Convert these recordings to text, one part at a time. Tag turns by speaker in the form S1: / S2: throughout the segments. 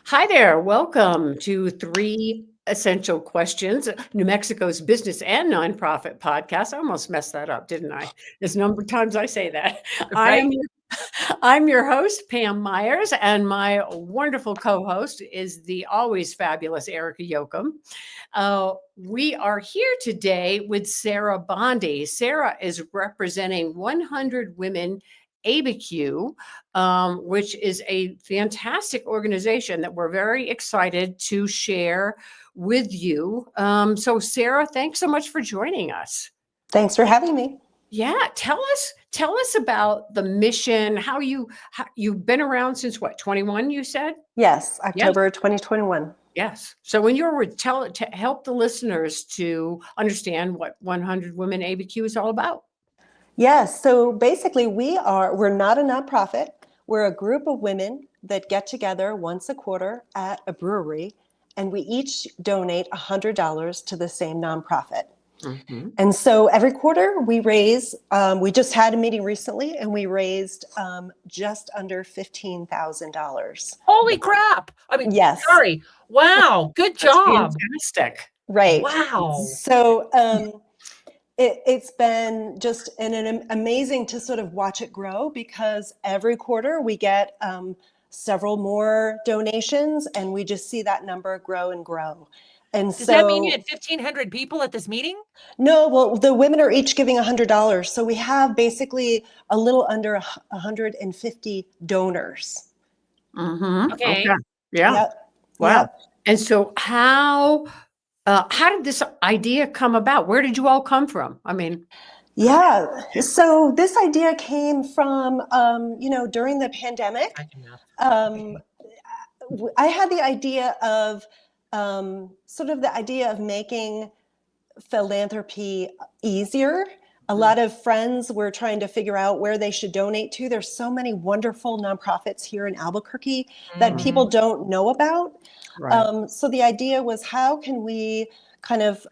S1: Hi there. Welcome to Three Essential Questions, New Mexico's business and nonprofit podcast. I almost messed that up, didn't I? There's a number of times I say that.
S2: Right?
S1: I'm your host, Pam Myers, and my wonderful co-host is the always fabulous Erica Yoakum. We are here today with Sarah Bondi. Sarah is representing 100 Women ABQ, which is a fantastic organization that we're very excited to share with you. So, Sarah, thanks so much for joining us.
S3: Thanks for having me.
S1: Yeah, tell us about the mission. You've been around since what, 21? You said?
S3: Yes, October 2021.
S1: Yes. So when you're to help the listeners to understand what 100 Women ABQ is all about.
S3: Yes. So basically, we're not a nonprofit. We're a group of women that get together once a quarter at a brewery, and we each donate $100 to the same nonprofit. Mm-hmm. And so every quarter we raise, we just had a meeting recently and we raised just under $15,000.
S2: Holy crap. I mean,
S3: yes.
S2: Sorry. Wow. Good job.
S1: Fantastic.
S3: Right.
S2: Wow.
S3: So it's been just an amazing to sort of watch it grow, because every quarter we get several more donations and we just see that number grow and grow. And
S2: Does that mean you had 1,500 people at this meeting?
S3: No, well, the women are each giving $100. So we have basically a little under 150 donors.
S1: Mm-hmm.
S2: Okay.
S1: Yeah.
S3: Yep.
S1: Wow.
S3: Yep.
S1: And so how did this idea come about? Where did you all come from? I mean,
S3: yeah. So this idea came from, during the pandemic. I had the idea of making philanthropy easier. A lot of friends were trying to figure out where they should donate to. There's so many wonderful nonprofits here in Albuquerque that people don't know about. Right. So the idea was, how can we kind of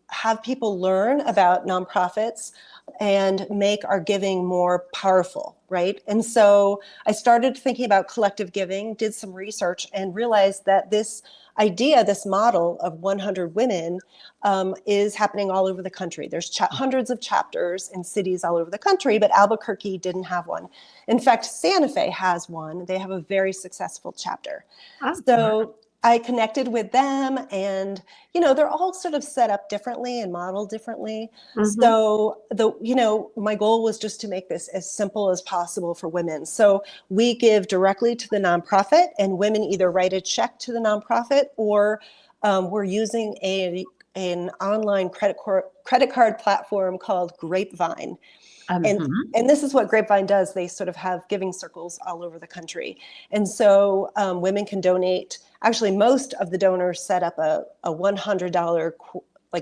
S3: have people learn about nonprofits and make our giving more powerful, right? And so I started thinking about collective giving, did some research, and realized that this idea, this model of 100 women is happening all over the country. There's hundreds of chapters in cities all over the country, but Albuquerque didn't have one. In fact, Santa Fe has one. They have a very successful chapter. So I connected with them, and, they're all sort of set up differently and modeled differently. Mm-hmm. So my goal was just to make this as simple as possible for women. So we give directly to the nonprofit, and women either write a check to the nonprofit, or we're using an online credit card platform called Grapevine. And this is what Grapevine does. They sort of have giving circles all over the country. And so women can donate. Actually, most of the donors set up a $100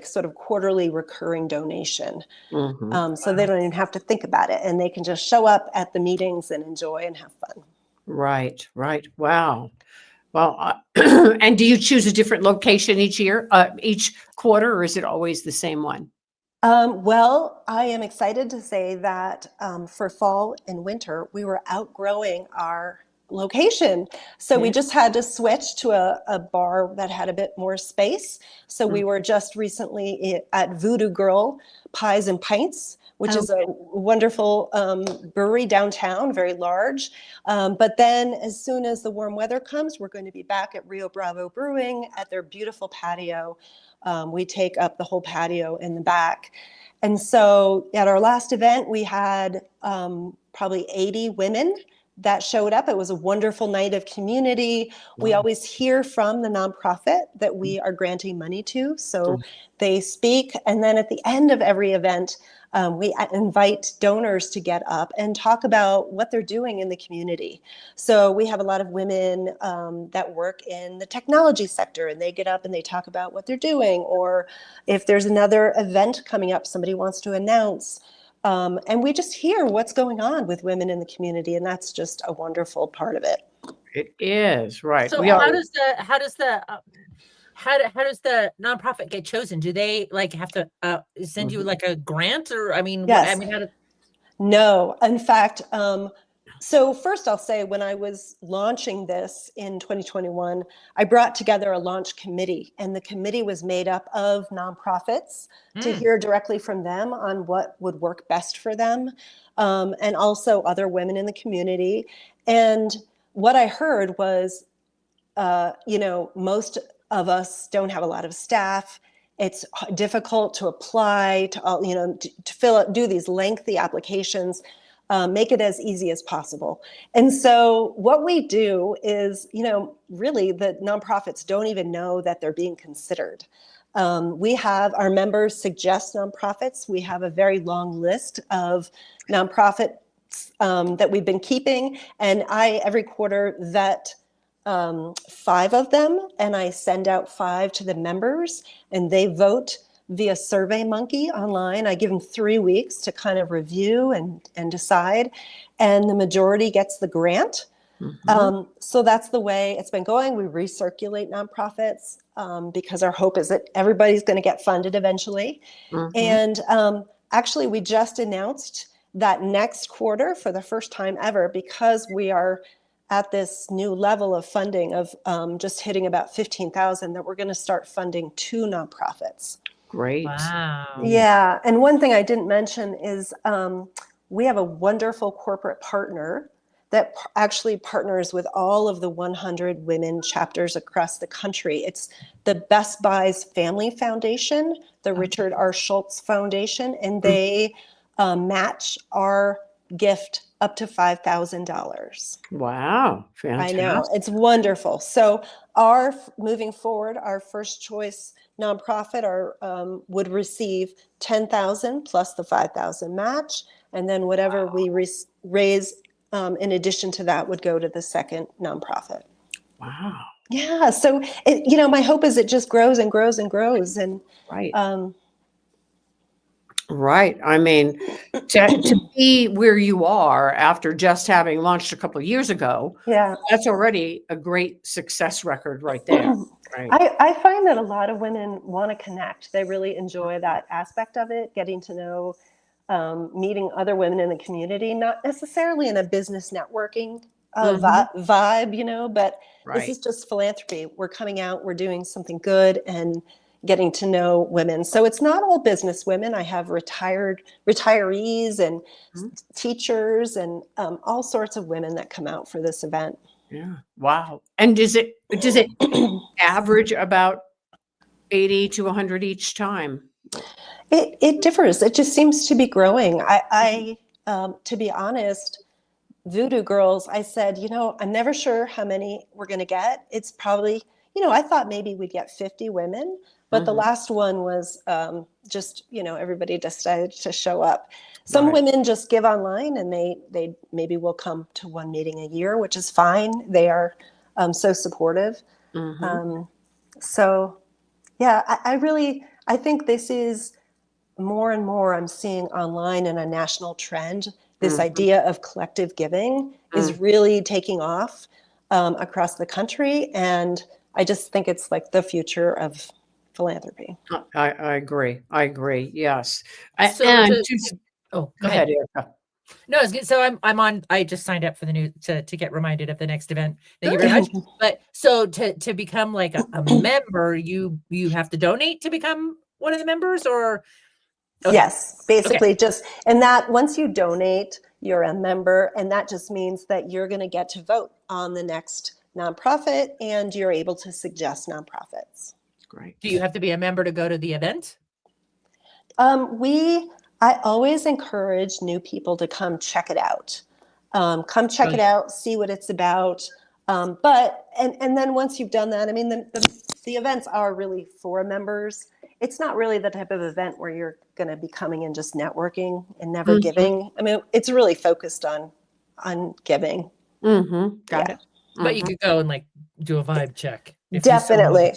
S3: sort of quarterly recurring donation. So they don't even have to think about it. And they can just show up at the meetings and enjoy and have fun.
S1: Right. Wow. Well, and do you choose a different location each quarter, or is it always the same one?
S3: Well, I am excited to say that for fall and winter, we were outgrowing our location. So we just had to switch to a bar that had a bit more space. So we were just recently at Voodoo Girl Pies and Pints, which is a wonderful brewery downtown, very large. But then as soon as the warm weather comes, we're going to be back at Rio Bravo Brewing at their beautiful patio. We take up the whole patio in the back. And so at our last event, we had probably 80 women that showed up. It was a wonderful night of community. Wow. We always hear from the nonprofit that we are granting money to. So they speak. And then at the end of every event, we invite donors to get up and talk about what they're doing in the community. So we have a lot of women that work in the technology sector, and they get up and they talk about what they're doing. Or if there's another event coming up, somebody wants to announce. And we just hear what's going on with women in the community, and that's just a wonderful part of it.
S1: It is, right.
S2: So how does the nonprofit get chosen? Do they have to send you a grant, or
S3: Yes. No, in fact, So first I'll say when I was launching this in 2021, I brought together a launch committee, and the committee was made up of nonprofits to
S2: Mm.
S3: hear directly from them on what would work best for them, and also other women in the community. And what I heard was, most of us don't have a lot of staff. It's difficult to apply to all, to fill out, do these lengthy applications. Make it as easy as possible. And so what we do is, really the nonprofits don't even know that they're being considered. We have our members suggest nonprofits. We have a very long list of nonprofits that we've been keeping. And I, every quarter, vet 5 of them, and I send out 5 to the members, and they vote via SurveyMonkey online. I give them 3 weeks to kind of review and decide, and the majority gets the grant. So that's the way it's been going. We recirculate nonprofits because our hope is that everybody's going to get funded eventually. And actually, we just announced that next quarter, for the first time ever, because we are at this new level of funding of just hitting about 15,000, that we're going to start funding 2 nonprofits.
S1: Great.
S2: Wow.
S3: Yeah. And one thing I didn't mention is we have a wonderful corporate partner that actually partners with all of the 100 women chapters across the country. It's the Best Buy's Family Foundation, the Richard R. Schultz Foundation, and they match our gift up to $5,000.
S1: Wow. Fantastic.
S3: I know, it's wonderful. So moving forward, our first choice nonprofit would receive 10,000 plus the 5,000 match, and then whatever we raise in addition to that would go to the second nonprofit.
S1: Wow.
S3: Yeah. So my hope is it just grows and grows and grows, and
S1: Right. Right. I mean, to be where you are after just having launched a couple of years ago,
S3: yeah,
S1: that's already a great success record right there. Right.
S3: I find that a lot of women want to connect. They really enjoy that aspect of it, getting to know, meeting other women in the community, not necessarily in a business networking vibe, but this is just philanthropy. We're coming out, we're doing something good and getting to know women. So it's not all business women. I have retirees and teachers and all sorts of women that come out for this event.
S1: Yeah. Wow. And does it average about 80 to 100 each time?
S3: It differs. It just seems to be growing. I to be honest, Voodoo Girls, I said, I'm never sure how many we're going to get. It's probably, I thought maybe we'd get 50 women, but the last one was just, everybody decided to show up. Some women just give online, and they maybe will come to one meeting a year, which is fine. They are so supportive. So yeah, I think this is more and more I'm seeing online in a national trend. This idea of collective giving is really taking off across the country. And I just think it's like the future of philanthropy.
S1: I agree. Yes.
S2: So go ahead.
S1: Erica.
S2: No, so I'm on. I just signed up for the new to get reminded of the next event. Thank you very much. But so to become like a member, you have to donate to become one of the members, or
S3: yes, basically and that once you donate, you're a member, and that just means that you're going to get to vote on the next nonprofit, and you're able to suggest nonprofits.
S1: Great.
S2: Do you have to be a member to go to the event?
S3: I always encourage new people to come check it out. Come check it out, see what it's about. But then once you've done that, I mean, the events are really for members. It's not really the type of event where you're going to be coming and just networking and never giving. I mean, it's really focused on giving.
S1: Got it.
S2: But you could go and like do a vibe check.
S3: Definitely.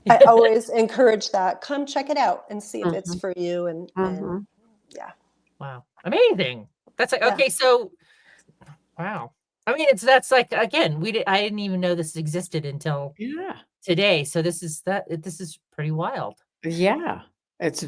S3: I always encourage that. Come check it out and see if it's for you. And yeah.
S2: Wow. Amazing. That's like, okay. So, wow. I mean, that's like, again, I didn't even know this existed until today. So this is pretty wild.
S1: Yeah. It's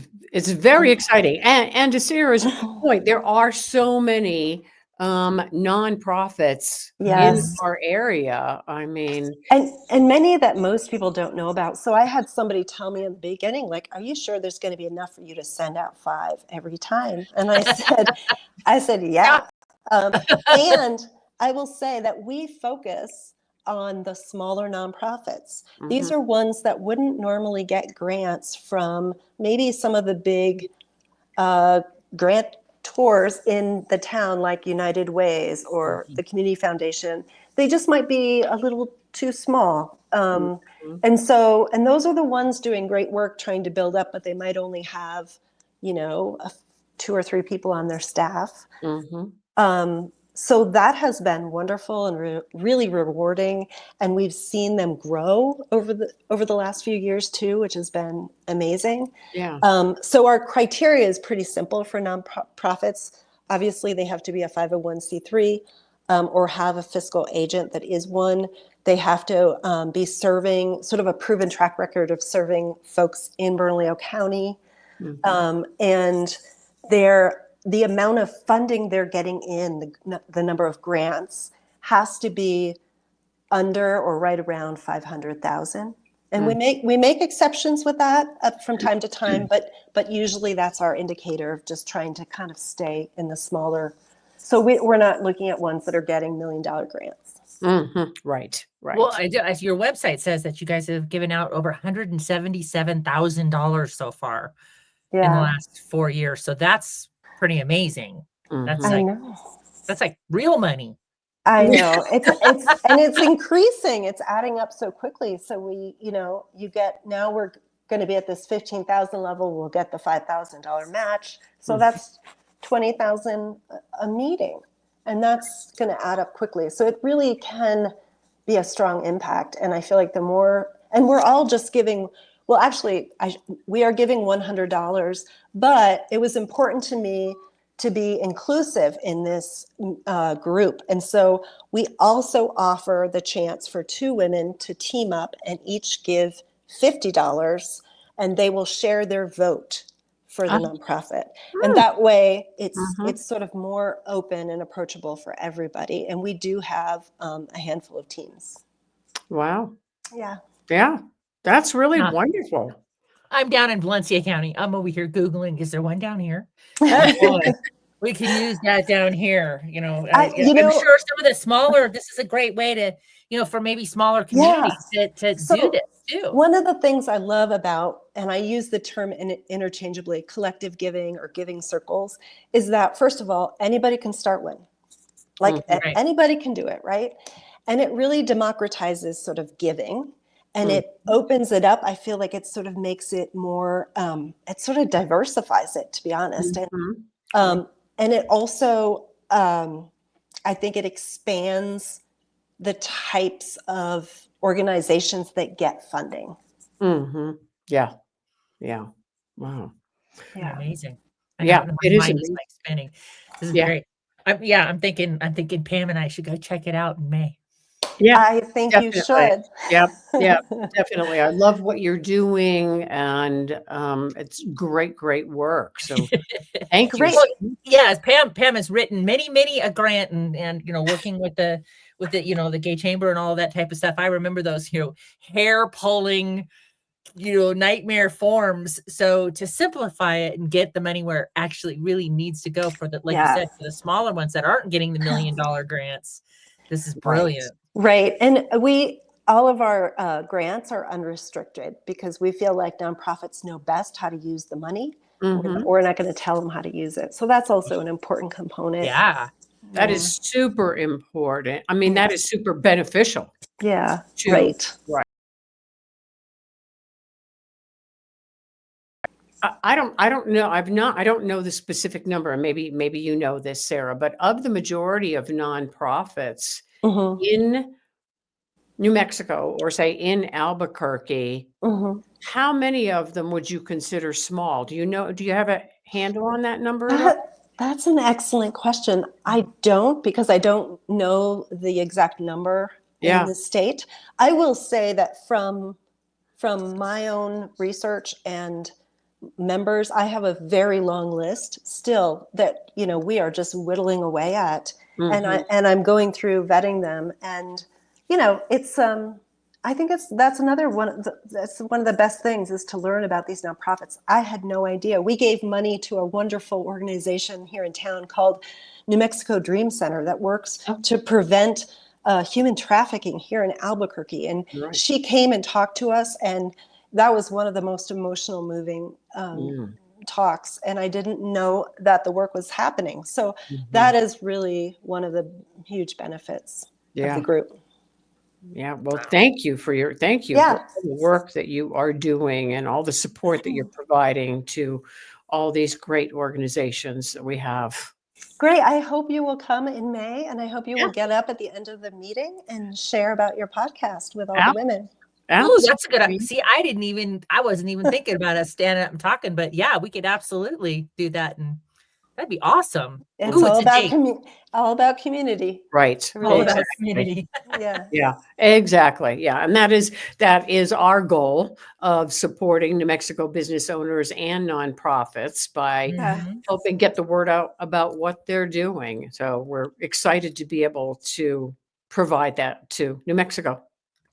S1: very exciting. And to Sarah's point, there are so many nonprofits in
S3: Yes.
S1: our area. I mean,
S3: And many that most people don't know about. So I had somebody tell me in the beginning, like, are you sure there's going to be enough for you to send out 5 every time? And I said, yeah. And I will say that we focus on the smaller nonprofits. These
S1: mhm,
S3: are ones that wouldn't normally get grants from maybe some of the big grant tours in the town, like United Ways or the Community Foundation. They just might be a little too small.
S1: mhm,
S3: And those are the ones doing great work trying to build up, but they might only have, 2 or 3 people on their staff.
S1: mhm.
S3: So that has been wonderful and really rewarding, and we've seen them grow over the last few years too, which has been amazing.
S1: Yeah.
S3: So our criteria is pretty simple for nonprofits. Obviously, they have to be a 501c3 or have a fiscal agent that is one. They have to be serving sort of a proven track record of serving folks in Bernalillo County,
S1: Mhm.
S3: and the amount of funding they're getting in, the number of grants, has to be under or right around 500,000. And
S1: Mm.
S3: we make exceptions with that from time to time, but usually that's our indicator of just trying to kind of stay in the smaller. So we're not looking at ones that are getting $1 million grants.
S1: Mhm. Right, right.
S2: Well, as your website says that you guys have given out over $177,000 so far in the
S3: Yeah,
S2: last 4 years. So that's pretty amazing. That's
S1: Mhm.
S3: I
S2: like
S3: know.
S2: real money.
S3: I know it's increasing. It's adding up so quickly. So now we're going to be at this 15,000 level. We'll get the $5,000 match. So
S1: Mhm.
S3: that's 20,000 a meeting, and that's going to add up quickly. So it really can be a strong impact. And I feel like and we're all just giving. Well, actually, we are giving $100, but it was important to me to be inclusive in this group. And so we also offer the chance for 2 women to team up and each give $50, and they will share their vote for the
S1: Ah,
S3: nonprofit. And that way
S1: mhm.
S3: it's sort of more open and approachable for everybody. And we do have a handful of teams.
S1: Wow.
S3: Yeah.
S1: Yeah. That's really
S2: Uh,
S1: wonderful.
S2: I'm down in Valencia County. I'm over here Googling, is there one down here? Oh boy, we can use that down here.
S3: I, you
S2: I'm
S3: know,
S2: sure some of the smaller, this is a great way to, for maybe smaller
S3: yeah.
S2: communities to do
S3: So
S2: this too.
S3: one of the things I love about, and I use the term interchangeably, collective giving or giving circles, is that first of all, anybody can start one. Like
S1: Mhm.
S2: Right.
S3: anybody can do it, right? And it really democratizes sort of giving, and
S1: Mhm.
S3: it opens it up. I feel like it sort of makes it more, it sort of diversifies it, to be honest.
S1: Mhm.
S3: Um, and it also, I think it expands the types of organizations that get funding.
S1: Mhm. Yeah. Yeah. Wow.
S3: Yeah.
S2: Amazing. I know
S1: Yeah,
S2: my
S1: it is
S2: mind is
S1: amazing.
S2: like spinning. This is
S1: Yeah.
S2: great. I'm thinking Pam and I should go check it out in May.
S1: Yeah,
S3: I think you
S1: definitely.
S3: should.
S1: Yep, yep, definitely. I love what you're doing, and, it's great, great work, so thank you
S3: Great.
S2: Well,
S1: so much.
S2: yes, Pam has written many a grant and working with the the gay chamber and all that type of stuff. I remember those, hair pulling, nightmare forms. So to simplify it and get the money where it actually really needs to go for the, like you
S3: Yeah.
S2: said, for the smaller ones that aren't getting the $1 million grants, this is
S3: Right.
S2: brilliant.
S3: Right. And all of our grants are unrestricted because we feel like nonprofits know best how to use the money.
S1: Mhm.
S3: We're not going to tell them how to use it. So that's also an important component.
S2: Yeah.
S1: That
S3: Yeah.
S1: is super important. I mean,
S3: Yeah.
S1: that is super beneficial
S3: Yeah.
S1: to
S3: Right.
S1: right. I don't know. I don't know the specific number, and maybe you know this, Sarah, but of the majority of nonprofits
S3: Hmm.
S1: in New Mexico, or say in Albuquerque,
S3: Hmm.
S1: how many of them would you consider small? Do you have a handle on that number at all?
S3: That's an excellent question. I don't, because I don't know the exact number in
S1: Yeah.
S3: the state. I will say that from my own research and members, I have a very long list still that we are just whittling away at.
S1: Mhm.
S3: and I'm going through vetting them, and it's I think that's another that's one of the best things is to learn about these nonprofits. I had no idea. We gave money to a wonderful organization here in town called New Mexico Dream Center that works
S1: Oh,
S3: to prevent human trafficking here in Albuquerque. And
S1: right.
S3: she came and talked to us, and that was one of the most emotional, moving
S1: Mm.
S3: talks. And I didn't know that the work was happening. So
S1: Mhm.
S3: that is really one of the huge benefits of the
S1: Yeah.
S3: group.
S1: Yeah. Well, thank you for
S3: Yeah.
S1: all the work that you are doing and all the support that you're providing to all these great organizations that we have.
S3: Great. I hope you will come in May, and I hope you
S1: Yeah.
S3: will get up at the end of the meeting and share about your podcast with all the
S1: Ab-
S3: women.
S2: Oh, that's a good.
S1: Absolutely.
S2: See, I wasn't even thinking about us standing up and talking, but yeah, we could absolutely do that, and that'd be awesome.
S3: It's
S2: Ooh,
S3: all
S2: it's a
S3: about
S2: date.
S3: all about community.
S1: Right.
S3: It
S2: All
S3: really
S2: about
S3: is.
S1: Exactly.
S2: community.
S3: Yeah.
S1: Yeah, exactly. Yeah. And that is our goal of supporting New Mexico business owners and nonprofits by
S3: Yeah.
S2: Mhm.
S1: helping get the word out about what they're doing. So we're excited to be able to provide that to New Mexico.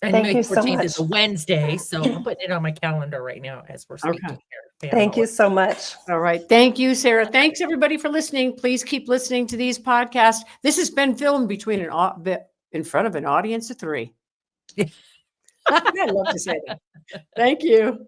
S2: And
S3: Thank
S2: May
S3: you so
S2: 14th is
S3: much.
S2: a Wednesday, so I'm putting it on my calendar right now as we're
S1: Okay.
S2: speaking here. Pam
S3: Thank you
S2: Muller.
S3: so much.
S1: All right. Thank you, Sarah. Thanks everybody for listening. Please keep listening to these podcasts. This has been filmed between in front of an audience of 3. I love to say that. Thank you.